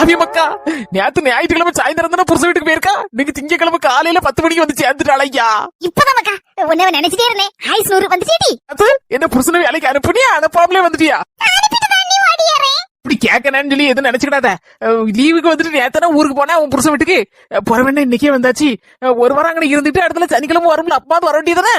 பாவி மக்கா, நேத்து ஞாயிற்றுக்கிழமை சாயந்தரம் தானே புருஷ வீட்டுக்கு போயிருக்கா. இன்னைக்கு திங்கக்கிழமை காலையில 10 மணிக்கு வந்து சேர்ந்துட்டாள் ஐயா. இப்பதான் மக்கா உன்னை நினைச்சிட்டே இருந்தேன். ஆயுஸ் 100 வந்துச்சேடி. அது என்ன புருஷனை வேலைக்கு அனுப்புனியா, அனுப்பாமலே வந்துட்டியா? இப்படி கேட்கணும்னு சொல்லி எதுவும் நினைச்சுக்கிடாத. லீவுக்கு வந்துட்டு நேத்தான ஊருக்கு போனேன் உன் புருஷன் வீட்டுக்கு. போற வேண்டாம், இன்னைக்கே வந்தாச்சு. ஒரு வாரம் அங்கே இருந்துட்டு அடுத்த சனிக்கிழமை வரும்ல, அப்பா வர வேண்டியதானே.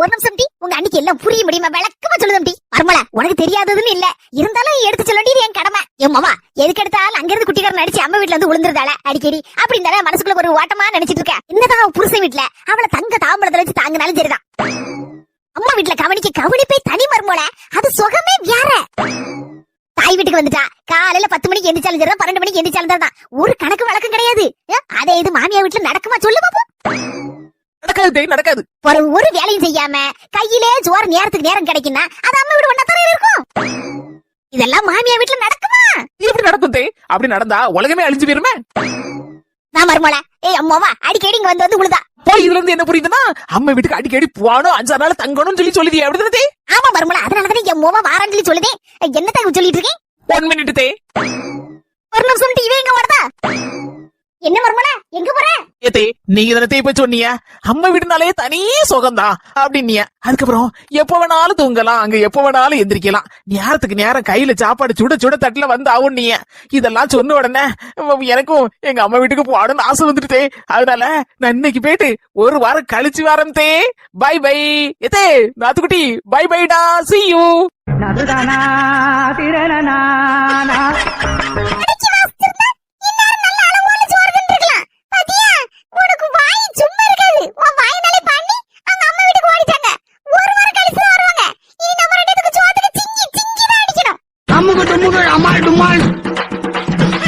ஒரு நிமிஷம் டி, உங்க அன்னைக்கு எல்லாம் புரிய முடியுமா? விளக்கமா சொல்லுதம் டி. மர்மலா, உனக்கு தெரியாததுன்னு இல்ல, இருந்தாலும் எடுத்து சொல்ல வேண்டியது என் கடமை. என் மாமா எதுக்கு எடுத்தாலும் அங்க இருந்து குட்டிக்காரன் அடிச்சு அம்மா வீட்டுல வந்து விழுந்துருதாள அடிக்கடி அப்படின்னு மனசுக்குள்ள ஒரு ஓட்டமா நினைச்சிட்டு இருக்க. என்னதான் புருஷன் வீட்டுல அவளை தங்க தாம்பளத்துல வச்சு தாங்கினாலும் சரிதான். அம்மா வீட்டுல கவனிப்பை தனி மர்மோல, அது சுகமே வேற. தாய் வீட்டுக்கு வந்துட்டா காலையில 10 மணிக்கு எந்திரிச்சாலும் சரிதான், 12 மணிக்கு எந்திரிச்சாலும் தான். ஒரு கணக்கு வழக்கம் கிடையாது. அதே இது மாமியா வீட்டுல நடக்குமா சொல்லு பாப்போம். நடக்காது. ஒரு வேலையும் செய்யாம கையிலே ஜோர் நேரத்துக்கு நேரம் கிடைக்குன்னா அது அம்மா வீடு ஒன்னா இருக்கும். இதெல்லாம் மாமியா வீட்டுல நடக்குமா? எப்படி நடக்கும்? அப்படி நடந்தா உலகமே அழிஞ்சு போயிருமே. நான் மருமோல அம்மாவா அடிக்கடி இங்க வந்து விழுதா. போய் இதுல இருந்து என்ன புரியுதுன்னா, அம்மா வீட்டுக்கு அடிக்கடி போகணும், 5 நாள் தங்கணும்னு சொல்லி சொல்லுதே. அப்படி ஆமா மருமோல, அதனாலதானே என் அம்மாவா வாரான்னு சொல்லி சொல்லுதே. என்னத்தான் சொல்லிட்டு இருக்கேன்? 1 மினிட் ஒரு நிமிஷம் டிவி எங்க ஓடுதா? என்ன மர்மலா, எங்க போற? நீங்க தானே இப்ப சொன்னீங்க அம்மா வீடுனாலே தனி சுகம்தான் அப்படின்னீங்க. அதுக்கப்புறம் எப்ப வேணாலும் தூங்கலாம், அங்க எப்ப வேணாலும் எந்திரிக்கலாம், நேரத்துக்கு நேரம் கையில சாப்பாடு சுட சுட தட்டுல வந்து ஆகும். நீங்க இதெல்லாம் சொன்ன உடனே எனக்கும் எங்க அம்மா வீட்டுக்கு போகணும்னு ஆசை வந்துட்டு. அதனால நான் இன்னைக்கு போயிட்டு ஒரு வாரம் கழிச்சு வரேன். பை பை நாத்துக்குட்டி, பை பைடா, see you. அம்முக்கு டும்முக்கு அம்மாள் டும்மாள்.